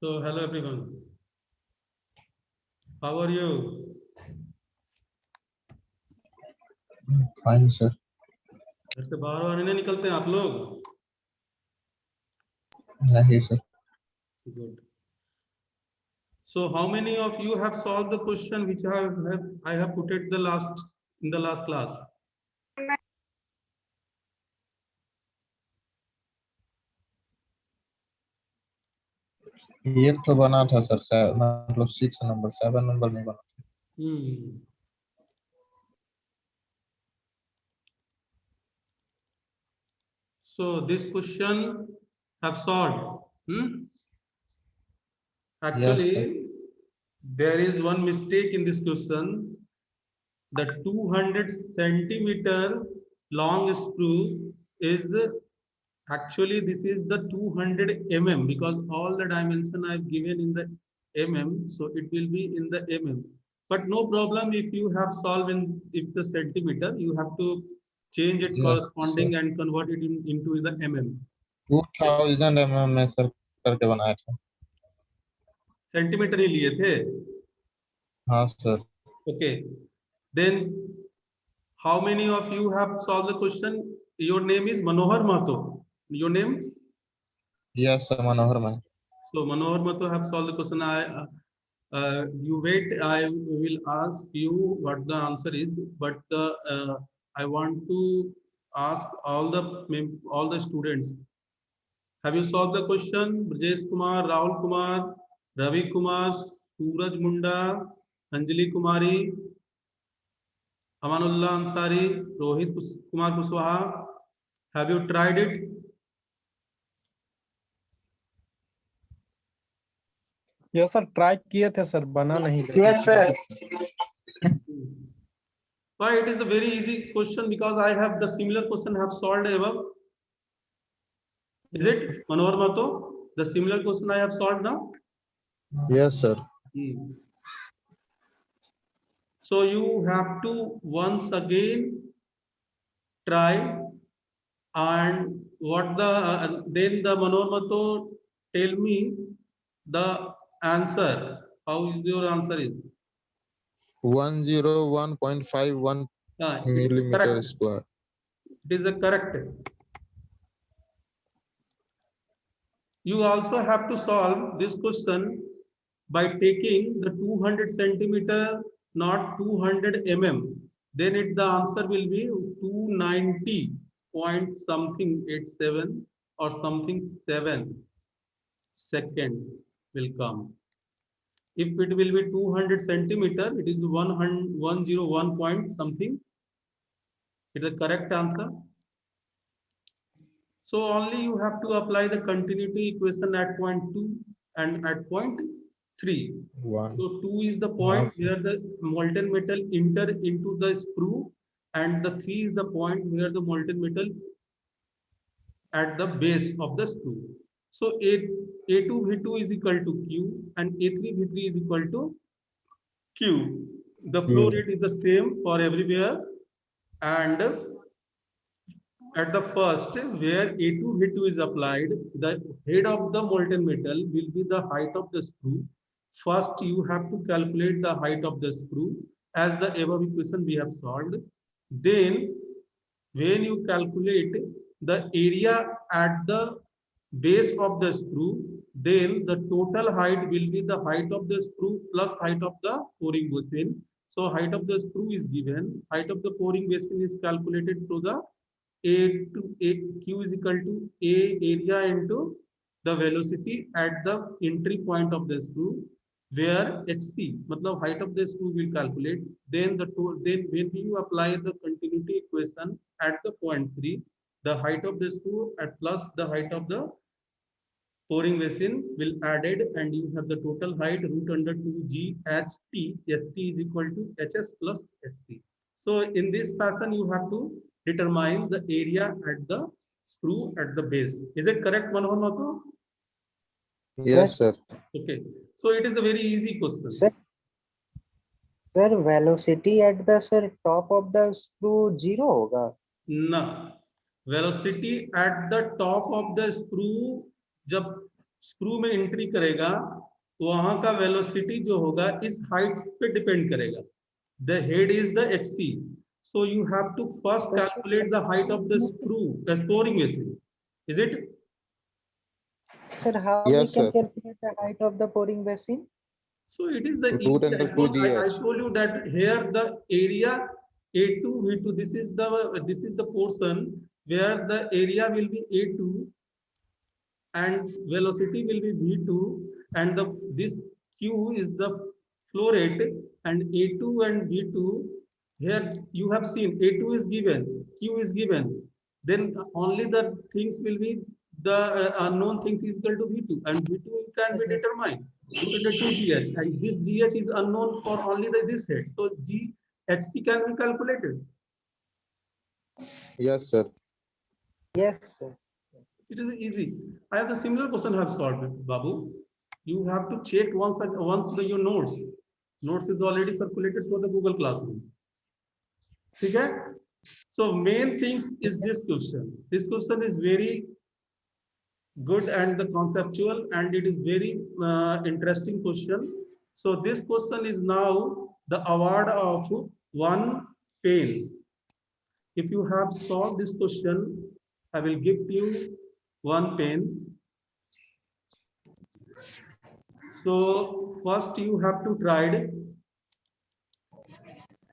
So hello everyone. How are you? Fine, sir. घर से बाहर वाहर नहीं निकलते हैं आप लोग? नहीं sir. Good. So how many of you have solved the question which I have put it in the last class? ये तो बना था सर, मतलब 6 नंबर 7 नंबर नहीं बना. So this question have solved. Actually, Yes, there is one mistake in this question. The 200 centimeter long screw is actually this is the 200 mm because all the dimension I've given in the mm, so it will be in the mm. But no problem if you have solved if the centimeter, you have to change it yes, corresponding sir. and convert it into the mm. 2000 mm में sir करके बनाया था. Centimetre ही लिए थे. हाँ sir. Okay, then how many of you have solved the question? Your name is Manohar Mato. Your name? Yes sir, मनोहर में. So Manohar Mato have solved the question. You wait. I will ask you what the answer is. But I want to ask all the students. Have you solved the question? Brajesh Kumar, Rahul Kumar, Ravi Kumar, Suraj Munda, Anjali Kumari, Amanullah Ansari, Rohit Kumar Kushwaha. Have you tried it? Yes sir, try किए थे sir, बना नहीं. Yes, sir. Why? It is a very easy question because I have the similar question have solved above. Is Yes, it Manohar Mato? The similar question I have solved now. Yes sir. So you have to once again try, and what the then the Manormato tell me the answer. How is your answer is? 101.51 It is millimeter correct. square. It is a correct. You also have to solve this question by taking the 200 centimeter, not 200 mm. Then the answer will be 290 point something 87 or something 7 second will come. If it will be 200 centimeter, it is 101 point something. It is the correct answer. So only you have to apply the continuity equation at point 2 and at point 3. One. So 2 is the point Yes. where the molten metal enter into the sprue, and the 3 is the point where the molten metal at the base of the sprue. So A2 V2 is equal to Q and A3 V3 is equal to Q. The flow Q. rate is the same for everywhere, and at the first where A2 V2 is applied, the head of the molten metal will be the height of the sprue. First, you have to calculate the height of the sprue as the above equation we have solved. Then, when you calculate the area at the base of the sprue, then the total height will be the height of the sprue plus height of the pouring basin. So height of the sprue is given, height of the pouring basin is calculated through the A to A Q is equal to A area into the velocity at the entry point of the screw, where HC, matlab height of the screw will calculate. Then then when you apply the continuity equation at the point 3, the height of the screw at plus the height of the pouring basin will added, and you have the total height root under 2 GHT. HT is equal to HS plus HC. So in this fashion, you have to determine the area at the screw at the base. Is it correct, Manohar Mato? Yes, sir. Okay. So it is a very easy question. Sir, velocity at the top of the screw 0 होगा. No. Velocity at the top of the screw, जब screw में entry करेगा तो वहां का velocity जो होगा इस हाइट पे डिपेंड करेगा. The head is the HC. So you have to first calculate the height of the screw, the pouring basin. Is it? Sir, how Yes, we can sir. calculate the height of the pouring basin? So it is the Root under 2GH. I told you that here the area A2 V2. This is the portion where the area will be A2 and velocity will be V2, and this Q is the flow rate, and A2 and V2, here you have seen A2 is given, Q is given, then only the things will be the unknown things is equal to V2, and V2 can be determined root under 2GH, and this GH is unknown for only this head, so GHC can be calculated. Yes, sir. Yes, sir. It is easy. I have the similar question I have solved, Babu. You have to check once your notes. Notes is already circulated for the Google Classroom. Okay? So main things is this question. This question is very good and the conceptual, and it is very interesting question. So this question is now the award of 1 pen. If you have solved this question, I will give you 1 pen. So first you have to try it.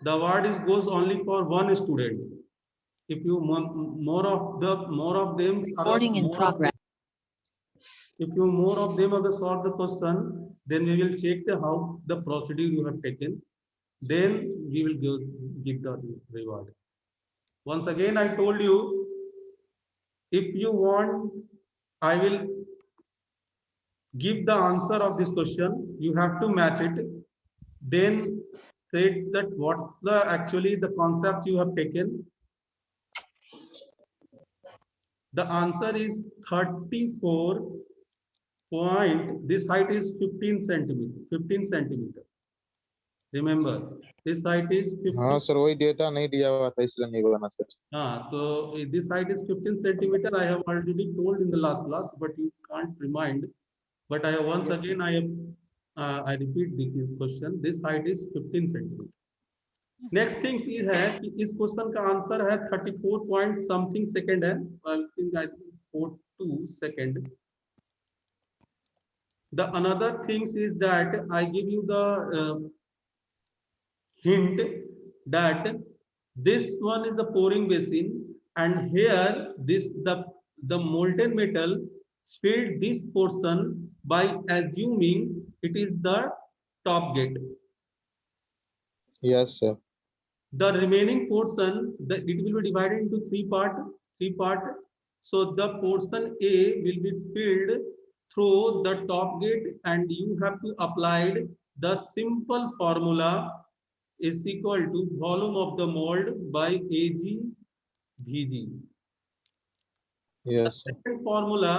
The award goes only for one student. If you more of them Recording in progress. If you more of them have solved the question, then we will check how the procedure you have taken. Then we will give the reward. Once again, I told you, if you want, I will give the answer of this question. You have to match it. Then say that what's the actually the concept you have taken. The answer is 34 point. This height is 15 centimeter. Remember, this height is 15. हाँ sir, वही data नहीं दिया हुआ था इसलिए नहीं बना sir. So this height is 15 centimeter. I have already told in the last class, but you can't remind. But I have once Yes, again, I repeat the question. This height is 15 centimeter. Next things ये है कि इस question का answer है 34 point something second है, I think 42 second. The another things is that I give you the hint that this one is the pouring basin, and here the molten metal filled this portion by assuming it is the top gate. Yes sir. The remaining portion, it will be divided into three part. So the portion A will be filled through the top gate, and you have to apply the simple formula is equal to volume of the mold by Ag Vg. Yes The sir. second formula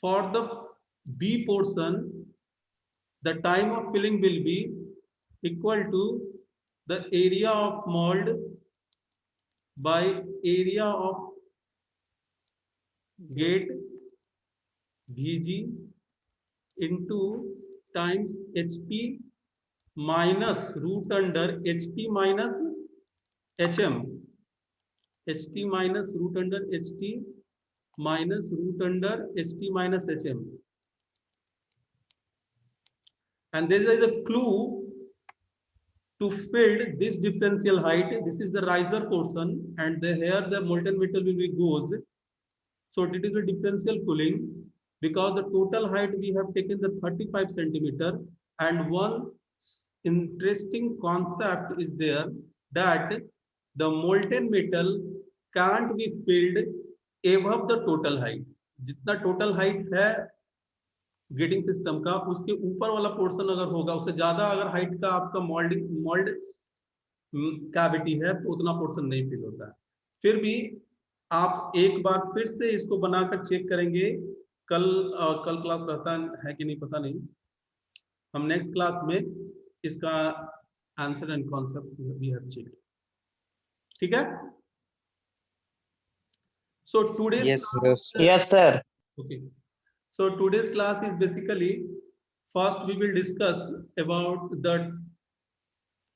for the B portion, the time of filling will be equal to the area of mold by area of gate Vg into times HP minus root under HP minus HM. HT minus root under HT minus root under HT minus HM. And this is a clue to fill this differential height. This is the riser portion, and here the molten metal will be goes. So it is a differential cooling, because the total height we have taken the 35 centimeter, and one interesting concept is there that the molten metal can't be filled above the total height. जितना total height है getting system का, उसके ऊपर वाला portion अगर होगा, उससे ज्यादा अगर हाइट का आपका मोल्ड कैविटी है, तो उतना पोर्शन नहीं फिल होता है. फिर भी आप एक बार फिर से इसको बनाकर चेक करेंगे. कल क्लास रहता है कि नहीं पता नहीं, हम नेक्स्ट क्लास में इसका answer and concept we have check. ठीक है. So today's Yes sir. okay. So today's class is basically, first we will discuss about the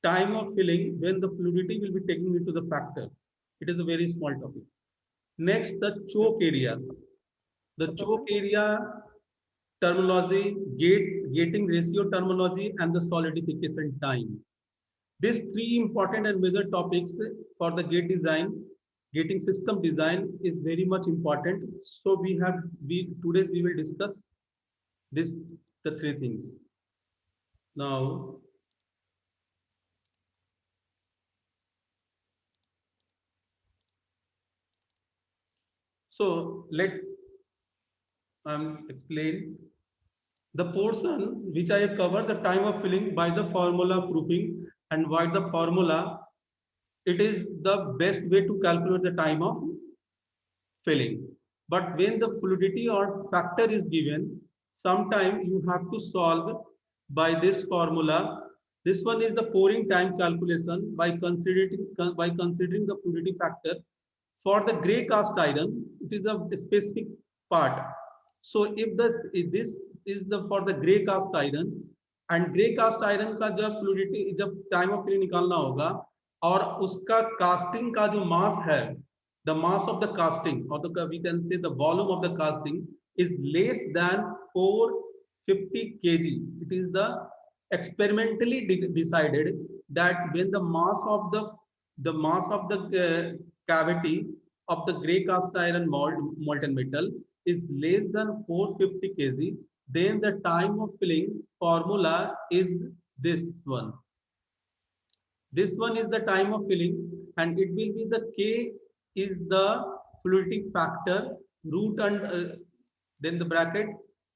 time of filling when the fluidity will be taken into the factor. It is a very small topic. Next, the choke area. The choke area terminology, gating ratio terminology, and the solidification time. These three important and major topics for the gating system design is very much important. So today we will discuss the three things. Now, so let explain the portion which I have covered, the time of filling by the formula proofing, and why the formula, it is the best way to calculate the time of filling. But when the fluidity or factor is given, sometime you have to solve by this formula. This one is the pouring time calculation by considering the fluidity factor. For the gray cast iron, it is a specific part. So if this is for the gray cast iron, and gray cast iron का जब fluidity, जब time of filling निकालना होगा, और उसका casting का जो mass है, the mass of the casting, or we can say the volume of the casting is less than 450 kg. It is the experimentally decided that when the mass of the cavity of the gray cast iron molten metal is less than 450 kg, then the time of filling formula is this one. This one is the time of filling, and it will be the K is the fluidity factor, root under then the bracket,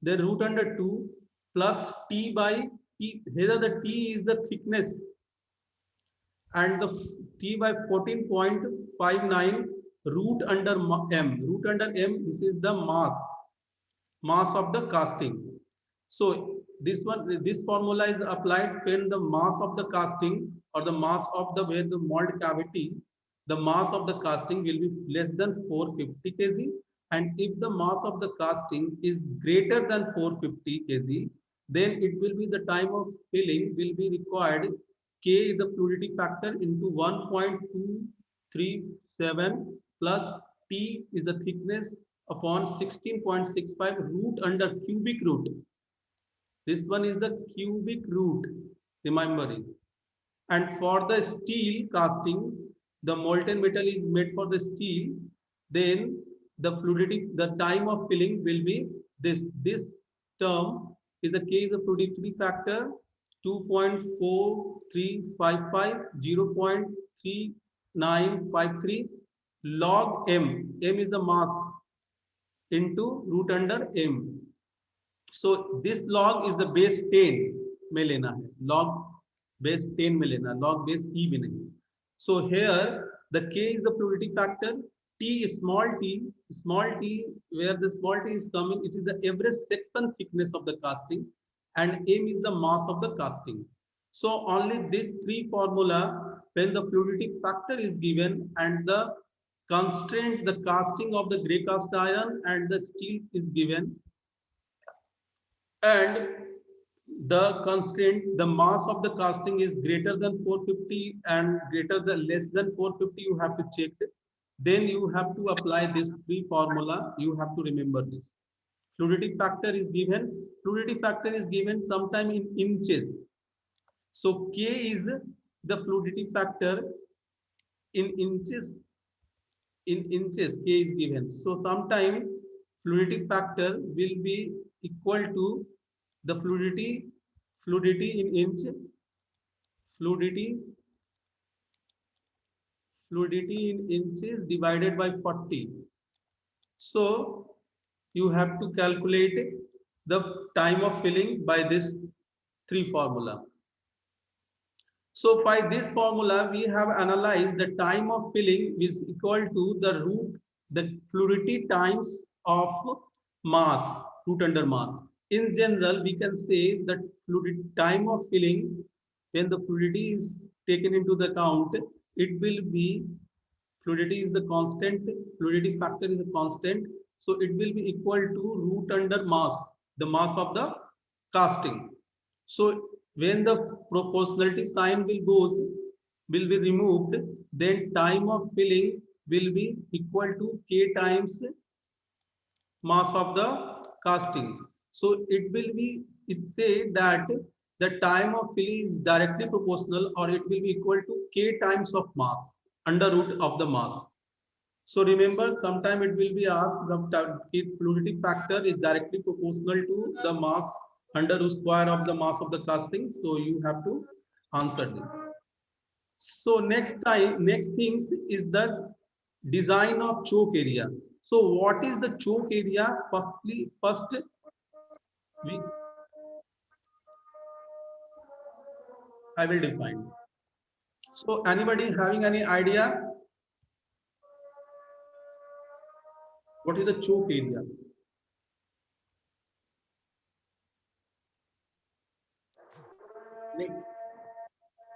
then root under 2 plus T by T. Here the T is the thickness, and the T by 14.59 root under M. Root under M, this is the mass of the casting. So this formula is applied when the mass of the casting or the mass of the where the mold cavity, the mass of the casting will be less than 450 kg, and if the mass of the casting is greater than 450 kg, then it will be the time of filling will be required. K is the fluidity factor into 1.237 plus T is the thickness upon 16.65 root under cubic root. This one is the cubic root, remember it. And for the steel casting, the molten metal is made for the steel, then the fluidity, the time of filling will be this. This term is the K is the fluidity factor 2.4355, 0.3953 log M. M is the mass into root under M. So this log is the base 10 में लेना है, log base 10 में लेना, log base E में नहीं. So here the K is the fluidity factor, T is small t, where the small t is coming, it is the average section thickness of the casting, and M is the mass of the casting. So only these three formula, when the fluidity factor is given and the constraint, the casting of the gray cast iron and the steel is given, and the constraint, the mass of the casting is greater than 450 and greater than less than 450, you have to check it. Then you have to apply this three formula. You have to remember this. Fluidity factor is given. Fluidity factor is given sometime in inches. So K is the fluidity factor in inches. In inches, K is given. So sometime fluidity factor will be equal to the fluidity in inch, fluidity in inches divided by 40. So you have to calculate the time of filling by this three formula. So by this formula, we have analyzed the time of filling is equal to the root, the fluidity times of mass, root under mass. In general, we can say that fluidity time of filling, when the fluidity is taken into the account, it will be, fluidity is the constant, fluidity factor is a constant, so it will be equal to root under mass, the mass of the casting. So when the proportionality sign will be removed, then time of filling will be equal to K times mass of the casting. So it will be, it say that the time of filling is directly proportional, or it will be equal to K times of mass, under root of the mass. So remember, sometime it will be asked, the fluidity factor is directly proportional to the mass under root square of the mass of the casting. So you have to answer this. So next things is the design of choke area. So what is the choke area? First I will define. So anybody having any idea? What is the choke area?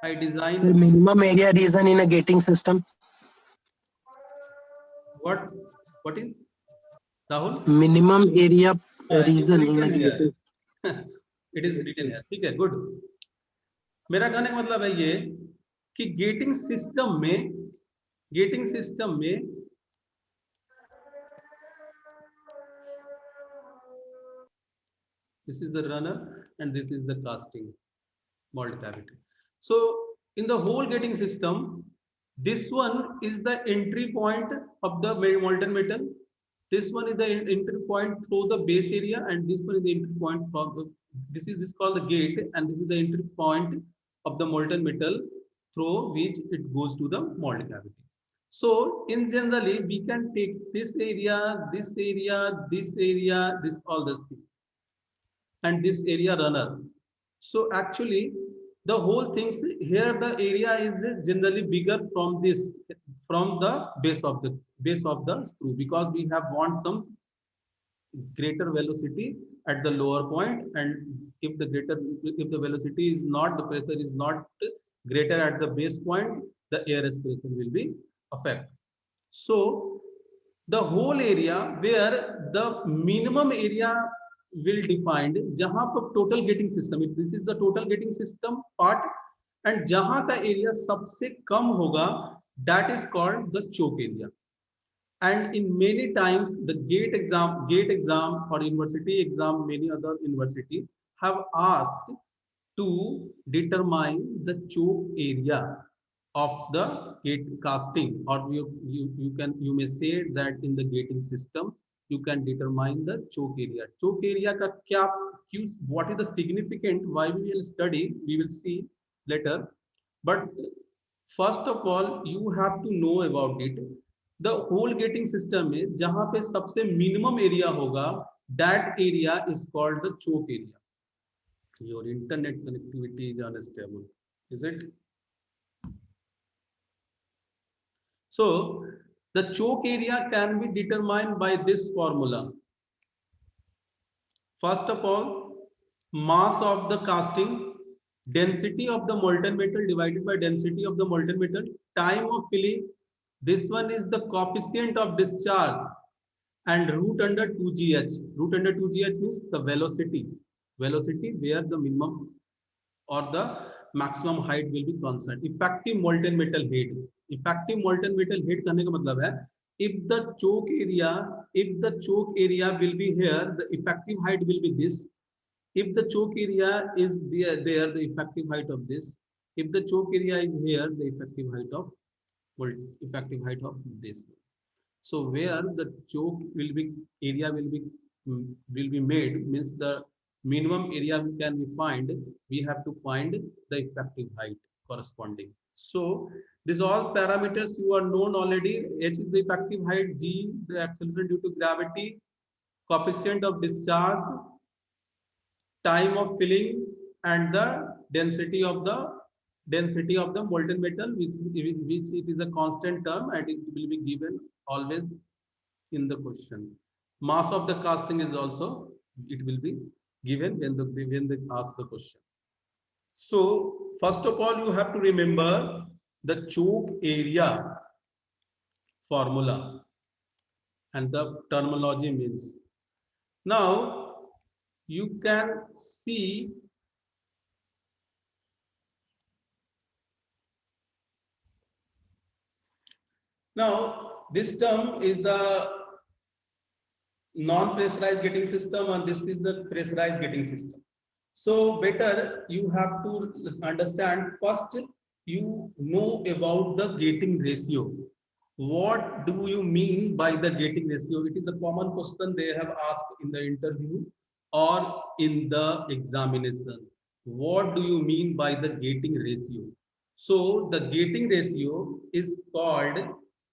I design the minimum area region in a gating system. what is Rahul? Minimum area region in a gating. It is written here. ठीक है, good. मेरा कहने का मतलब है ये कि getting system में this is the runner and this is the casting mold cavity. So in the whole gating system, this one is the entry point of the molten metal. This one is the entry point through the base area, and this one is the entry point for the, this is called the gate, and this is the entry point of the molten metal through which it goes to the mold cavity. So in generally, we can take this area, this all the things, and this area runner. So actually, the whole things here, the area is generally bigger from this, from the base of the screw, because we have want some greater velocity at the lower point, and if the velocity is not, the pressure is not greater at the base point, the air aspiration will be affected. So the whole area where the minimum area will defined, jahan पर total gating system, if this is the total gating system part, and jahan का area सबसे कम होगा, that is called the choke area. And in many times the gate exam or university exam, many other university have asked to determine the choke area of the gate casting, or you may say that in the gating system you can determine the choke area. Choke area ka kya, what is the significant, why we will study, we will see later. But first of all you have to know about it. The whole gating system में जहां पे सबसे minimum area होगा, that area is called the choke area. Your internet connectivity is unstable, is it? So the choke area can be determined by this formula. First of all, mass of the casting, density of the molten metal divided by density of the molten metal, time of filling. This one is the coefficient of discharge, and root under 2gh. Root under 2gh means the velocity where the minimum or the maximum height will be constant. Effective molten metal head. Effective molten metal head कहने का मतलब है, if the choke area will be here, the effective height will be this. If the choke area is there, the effective height of this. If the choke area is here, the effective height of this. So where the choke area will be made, means the minimum area can be find, we have to find the effective height corresponding. So these all parameters you are known already. H is the effective height, G the acceleration due to gravity, coefficient of discharge, time of filling, and the density of the molten metal, which it is a constant term, and it will be given always in the question. Mass of the casting is also, it will be given when they ask the question. So first of all you have to remember the choke area formula and the terminology means. Now you can see now this term is the non-pressurized gating system, and this is the pressurized gating system. So better you have to understand first, you know about the gating ratio. What do you mean by the gating ratio? It is a common question they have asked in the interview or in the examination. What do you mean by the gating ratio? So the gating ratio is called,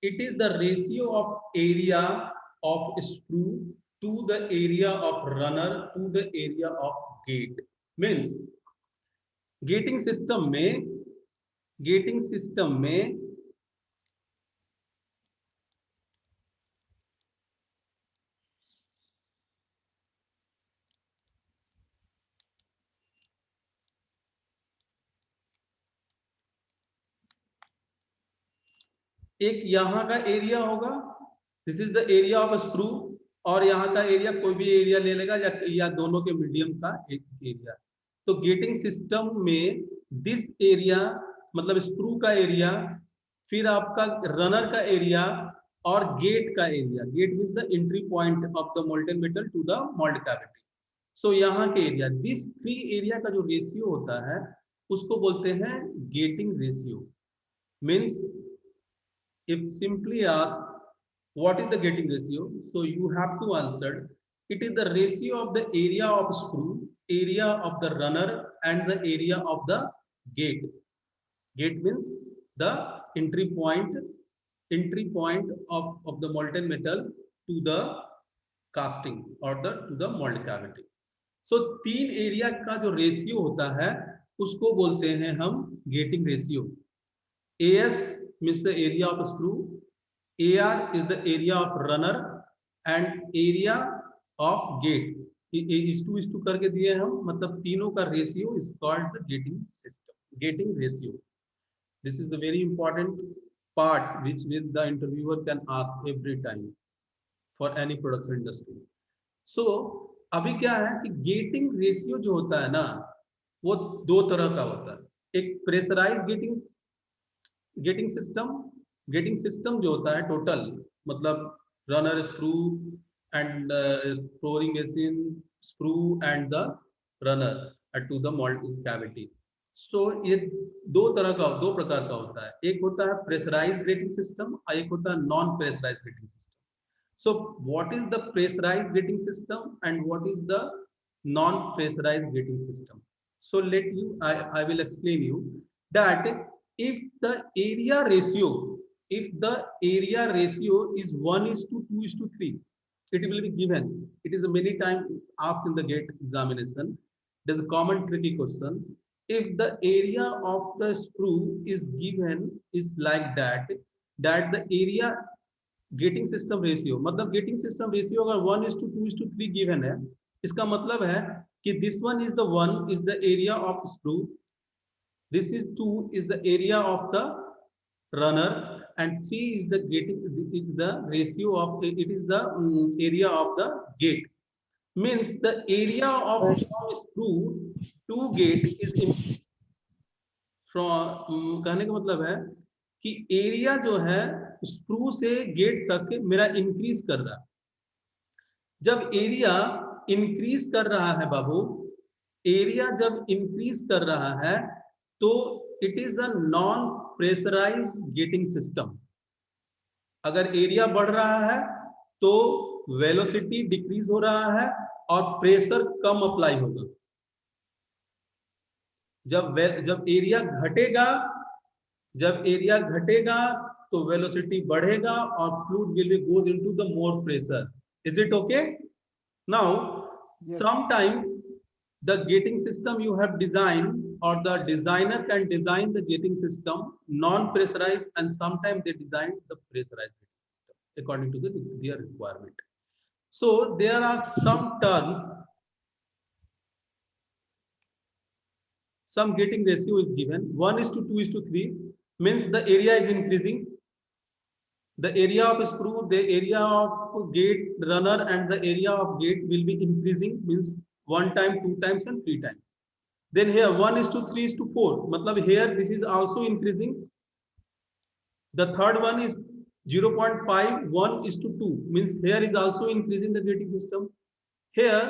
it is the ratio of area of screw to the area of runner to the area of gate. Means gating system में एक यहाँ का area होगा, this is the area of screw, और यहाँ का area कोई भी एरिया ले लेगा या दोनों के मीडियम का एक एरिया. तो गेटिंग सिस्टम में दिस एरिया मतलब स्क्रू का एरिया, फिर आपका रनर का एरिया और गेट का area. Gate means the entry point of the molten metal to the mould cavity. So यहाँ के एरिया, दिस थ्री एरिया का जो रेशियो होता है उसको बोलते हैं getting ratio. Means if simply ask what is the gating ratio, so you have to answer it is the ratio of the area of screw, area of the runner, and the area of the gate. Gate means the entry point of the molten metal to the casting or to the mold cavity. So तीन area का जो ratio होता है उसको बोलते हैं हम getting ratio. AS means the area of screw, AR is the area of runner, and area of gate इस टू करके दिए हम, मतलब तीनों का ratio is called the gating system, getting ratio. This is the very important part which the interviewer can ask every time for any production industry. So अभी क्या है कि गेटिंग रेशियो जो होता है ना, वो दो तरह का होता है. एक प्रेशराइज गेटिंग सिस्टम जो होता है टोटल, मतलब runner, screw and flooring machine, screw and the runner to the mould cavity. So ये दो प्रकार का होता है. एक होता है प्रेशराइज गेटिंग सिस्टम और एक होता है non pressurise gating system. So what is the pressurized gating system and what is the non-pressurized gating system? So I will explain you that if the area ratio is 1:2:3, it will be given. It is many times asked in the GATE examination. There's a common tricky question. If the area of the sprue is given is like that the area gating system ratio, मतलब gating system ratio अगर 1:2:3 given है, इसका मतलब है कि this one is the 1 is the area of sprue, this is 2 is the area of the runner and 3 is the gating is the ratio of it is the area of the gate. Means the area of sprue to gate is from, कहने का मतलब है कि area जो है screw से gate तक मेरा इंक्रीज कर रहा है. जब एरिया इंक्रीज कर रहा है बाबू, एरिया जब इंक्रीज कर रहा है तो it is a non pressurise gating system. अगर एरिया बढ़ रहा है तो वेलोसिटी डिक्रीज हो रहा है और प्रेशर कम अप्लाई होगा. जब एरिया घटेगा तो वेलोसिटी बढ़ेगा और fluid will goes into the more pressure. Is it okay? Now, yes. Sometime the gating system you have designed or the designer can design the gating system non-pressurized and sometimes they design the pressurized gating system according to their requirement. So there are some terms, some gating ratio is given 1:2:3 means the area is increasing. The area of sprue, the area of gate runner and the area of gate will be increasing, means 1 time, 2 times and 3 times. Then here 1:3:4, matlab here this is also increasing. The third one is 0.5 1:2 means here is also increasing the gating system. Here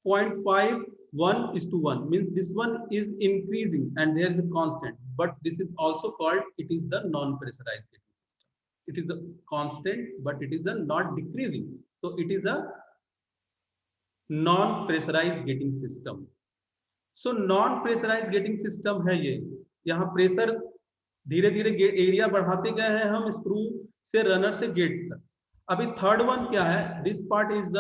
0.5 1:1 means this one is increasing and there is a constant, but this is also called, it is the non-pressurized gating. It is a constant but it is a not decreasing, so it is a non pressurized gating system. So non pressurized gating system है ये. यहाँ pressure धीरे धीरे area बढ़ाते गए हैं हम screw से रनर से गेट तक. अभी थर्ड वन क्या है, this part is the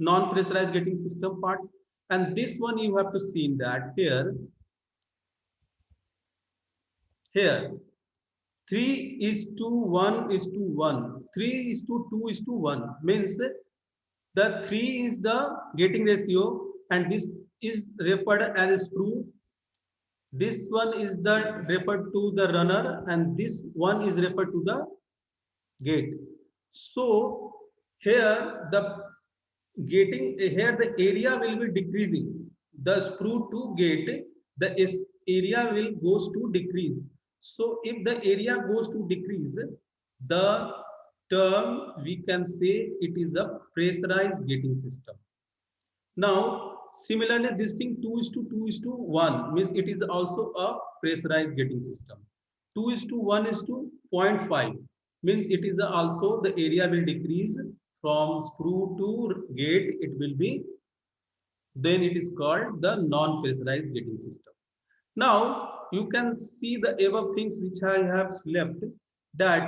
non pressurized gating system part and this one you have to see in that here 3:1:1, 3:2:1 means the 3 is the gating ratio and this is referred as sprue. This one is the referred to the runner and this one is referred to the gate. So here the area will be decreasing. The sprue to gate, the area will goes to decrease. So if the area goes to decrease, the term we can say it is a pressurized gating system. Now similarly this thing 2:2:1 means it is also a pressurized gating system. 2:1:0.5 means it is also the area will decrease from sprue to gate, it will be, then it is called the non-pressurized gating system. Now you can see the above things which I have left, that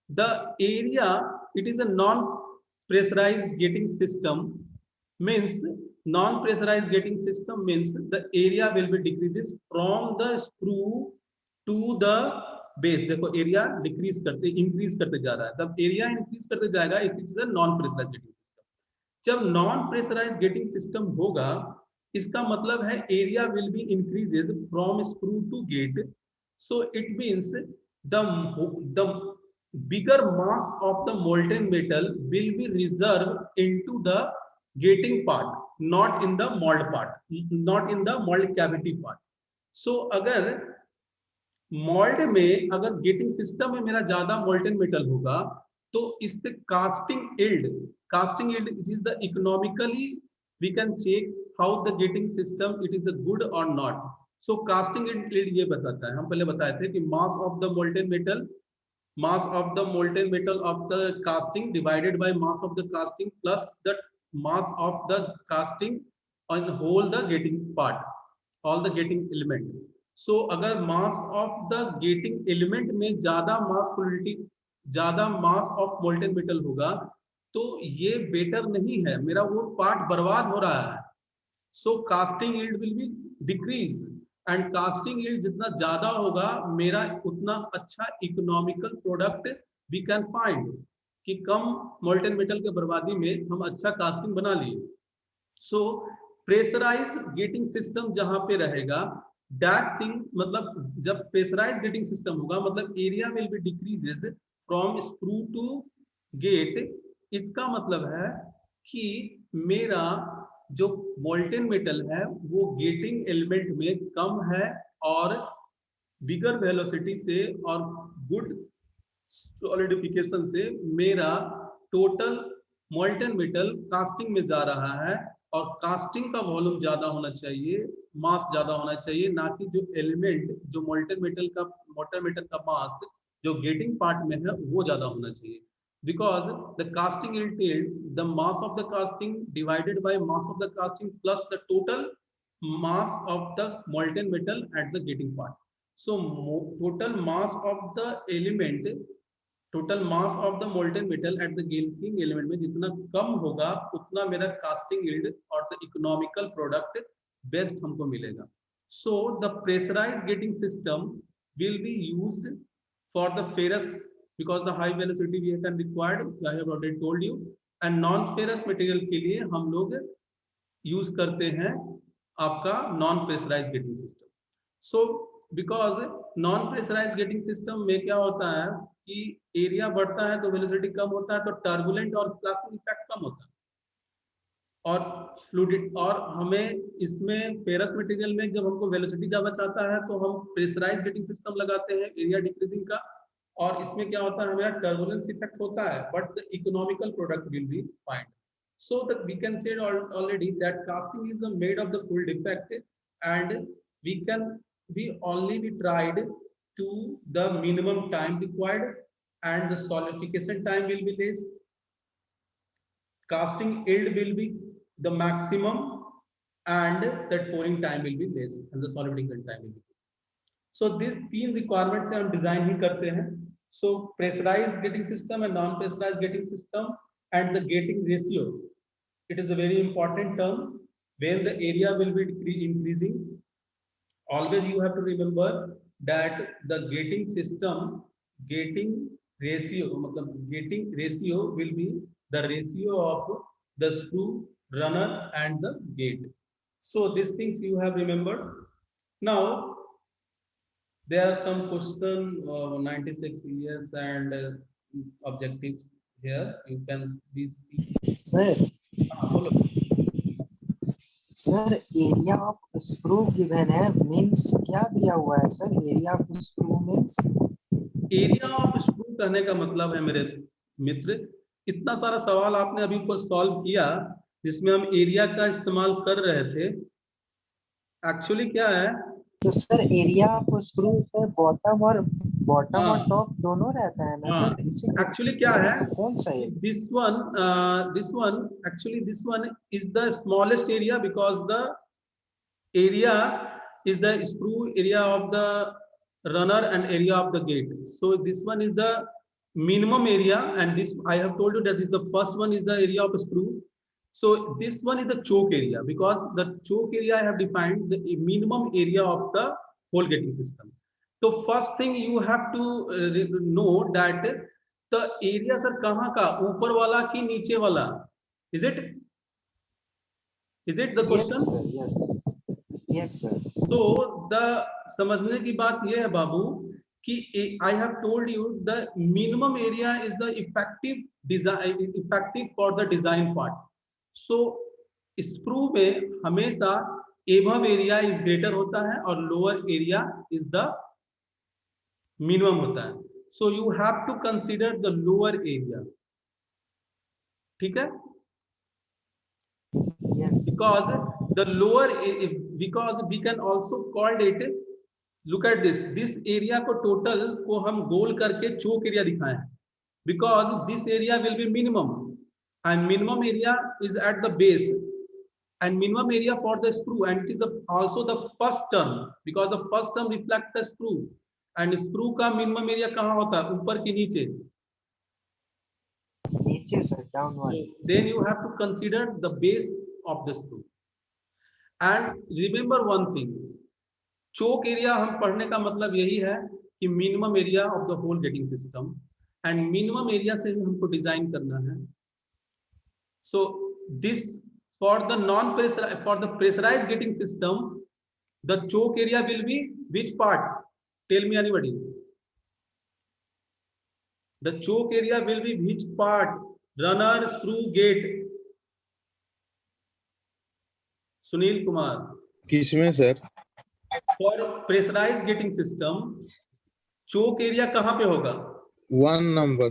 the area, it is a non-pressurized gating system means non-pressurized gating system means the area will be decreases from the sprue to the base. देखो area decrease करते increase करते जा रहा है, तब area increase करते जाएगा if it is a non-pressurized gating system. जब नॉन प्रेशराइज गेटिंग सिस्टम होगा, इसका मतलब है area will be increases from screw to gate. So it means the bigger mass of the molten metal will be reserved into the gating part, not in the mold part, not in the mold cavity part. So अगर mould में, अगर getting system में मेरा ज्यादा molten metal होगा, तो इससे casting yield it is the economically we can check how the gating system it is the good और नॉट. सो कास्टिंग इल्ड ये बताता है, हम पहले बताए थे कि mass of the molten metal of the casting divided by mass of the casting plus the mass of the casting on whole the gating part, all the gating element. So अगर mass of the gating element में ज्यादा mass of molten metal होगा, तो ये better नहीं है, मेरा वो पार्ट बर्बाद हो रहा है. So casting yield will be decrease, and casting yield जितना ज्यादा होगा, मेरा उतना अच्छा economical product we can find, कि कम मोल्टन मेटल के बर्बादी में हम अच्छा कास्टिंग बना लिए. सो प्रेशराइज गेटिंग सिस्टम जहां पे रहेगा, दैट थिंग, मतलब जब प्रेशराइज गेटिंग सिस्टम होगा, मतलब area will be decreases from screw to gate. इसका मतलब है कि मेरा जो मोल्टन मेटल है वो गेटिंग एलिमेंट में कम है, और बिगर वेलोसिटी से और गुड सॉलिडिफिकेशन से मेरा टोटल मोल्टन मेटल कास्टिंग में जा रहा है. और कास्टिंग का वॉल्यूम ज्यादा होना चाहिए, मास ज्यादा होना चाहिए, ना कि जो एलिमेंट, जो मोल्टन मेटल का मास जो गेटिंग पार्ट में है वो ज्यादा होना चाहिए. Because the casting yield, the mass of the casting divided by mass of the casting plus the total mass of the molten metal at the gating part. So total mass of the element, total mass of the molten metal at the gating element में जितना कम होगा, उतना मेरा casting yield और the economical product best हमको मिलेगा. So the pressurized gating system will be used for the ferrous, because the high velocity we can required, I have already told you. And non ferrous material के लिए हम लोग use करते हैं आपका non pressurise gating system. So because non pressurise gating system में क्या होता है कि एरिया बढ़ता है तो वेलोसिटी कम होता है, तो टर्बुलेंट और स्प्लैशिंग इफेक्ट कम होता है. और फ्लूइड, और हमें इसमें फेरस मटेरियल में जब हमको वेलोसिटी ज्यादा चाहता है तो हम प्रेशराइज गेटिंग सिस्टम लगाते हैं एरिया डिक्रीजिंग का. और इसमें क्या होता है, हमें टर्बुलेंस इफेक्ट होता है, but the economical product will be find. So that we can say already that casting is the made of the full defect, and we can be only be tried to the minimum time required, and the solidification time will be less, casting yield will be the maximum, and that pouring time will be less, and the solidification time will be. So these तीन requirements से हम design ही करते हैं. So pressurized gating system and non-pressurized gating system, and the gating ratio, it is a very important term. When the area will be increasing, always you have to remember that the gating system, gating ratio, मतलब gating ratio will be the ratio of the screw, runner and the gate. So these things you have remembered. Now there are some question 96 years and objectives here. You can be speak. Sir sir area of screw given है, means क्या दिया हुआ है sir? Area of screw means, area of screw कहने का मतलब है मेरे मित्र, इतना सारा सवाल आपने अभी को सॉल्व किया जिसमें हम एरिया का इस्तेमाल कर रहे थे. एक्चुअली क्या है, तो सर एरिया ऑफ स्क्रू से बॉटम और टॉप दोनों रहता है ना सर? एक्चुअली क्या है, तो कौन सा है? this one actually this one is the smallest area, because the area is the screw area of the runner and area of the gate. So this one is the minimum area, and this I have told you that is the first one is the area of a screw. So this one is the choke area, because the choke area I have defined the minimum area of the whole gating system. So first thing you have to know that the area sir कहाँ का, ऊपर वाला कि नीचे वाला? Is it Is it the Yes, question? sir. Yes. Yes, sir. तो the समझने की बात यह है बाबू कि I have told you the minimum area is the effective design, effective for the design part. So sprue में हमेशा एबव एरिया इज ग्रेटर होता है और lower area is the minimum होता है. So you have to consider the lower area. ठीक है? Yes. Because the lower, because we can also call it, look at this area को total को हम गोल करके choke area दिखाएं, because this area will be minimum and minimum area is at the base and minimum area for the screw, and it is also the first term because the first term reflects the screw and screw का minimum area कहाँ होता है? ऊपर के नीचे. Niche, sir. Downward. Then you have to consider the base of the screw. And remember one thing, choke area हम पढ़ने का मतलब यही है कि minimum area of the whole getting system and minimum area से हमको डिजाइन करना है. So this for the non-pressurized, for the pressurized getting system, the choke area will be which part? Tell me anybody. The choke area will be which part? Runner, screw, gate. Sunil Kumar. किसमें sir? For pressurize gating system choke area कहाँ पे होगा? 1 number.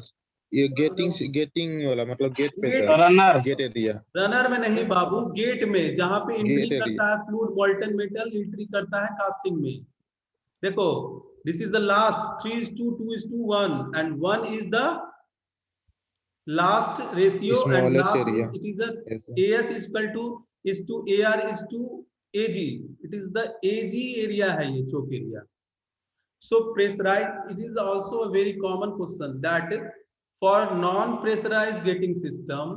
ये getting वाला मतलब gate पे sir. Runner. Gate area. Runner में नहीं बाबू, गेट में जहां पे एंट्री Gate करता है फ्लूइड मॉल्टन मेटल, एंट्री करता है कास्टिंग में. देखो this is the last 3:2:1 and 1 is the last ratio and Smallest last area. it is a Yes, sir. AS is to AR is to AG. It is the AG area है ये choke area. So pressurized, it is also a very common question that for non-pressurized getting system,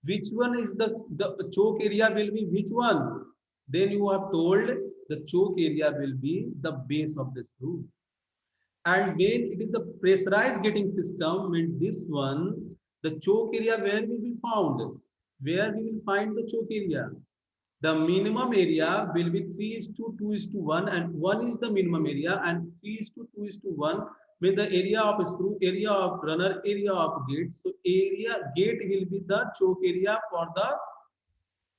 which one is the choke area will be which one? Then you have told the choke area will be the base of the screw. And when it is the pressurized getting system, means this one, the choke area where will be found? Where we will find the choke area? The minimum area will be 3:2:1 and 1 is the minimum area and 3:2:1 with the area of screw, area of runner, area of gate. So area gate will be the choke area for the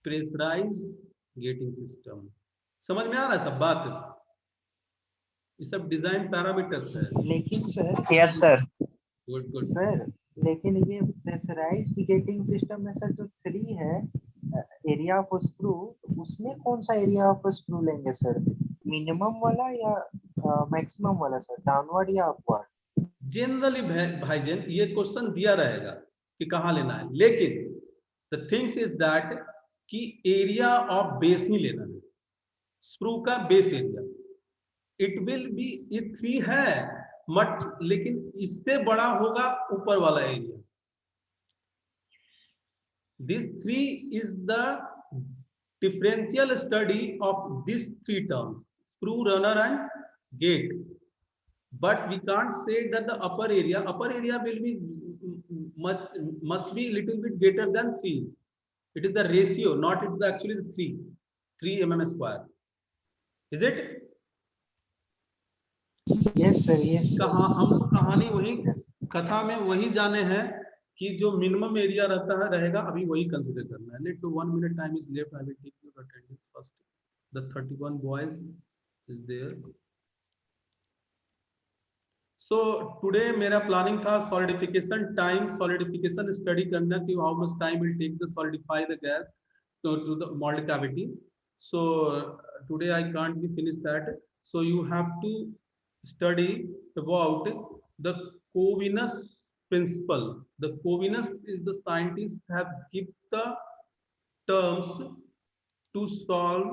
pressurized gating system. समझ में आ रहा है सब बात? ये सब design parameters है. लेकिन sir. Yes, sir. Good good. Sir लेकिन ये प्रेशराइज्ड गेटिंग सिस्टम में सर जो 3 है एरिया ऑफ स्क्रू, उसमें कौन सा एरिया ऑफ स्क्रू लेंगे सर? मिनिमम वाला या मैक्सिमम वाला सर? डाउनवर्ड या अपवर्ड? जनरली भाईजन ये क्वेश्चन दिया रहेगा कि कहाँ लेना है, लेकिन द थिंग्स इज दैट कि एरिया ऑफ बेस ही लेना है, स्क्रू का base area. It will be, ये 3 है बट लेकिन इससे बड़ा होगा ऊपर वाला area. This 3 is the differential study of these 3 terms, screw, runner and gate. But we can't say that the upper area will be must be a little bit greater than 3. It is the ratio, not it is actually the 3 mm square. Is it? Yes sir. Yes कहाँ हम लोग कहानी वही कथा में वही जाने हैं कि जो मिनिमम एरिया रहता है रहेगा, अभी वही कंसीडर करना है. Late to 1 minute time is left. I will take your attendance first. The 31 boys is there. So today मेरा प्लानिंग था सॉलिडिफिकेशन टाइम, सॉलिडिफिकेशन स्टडी करना कि how much time will take the solidify the gas to the mould cavity. So today I can't be finish that. So you have to study about the Covinus principle. The Covinus is the scientists have given the terms to solve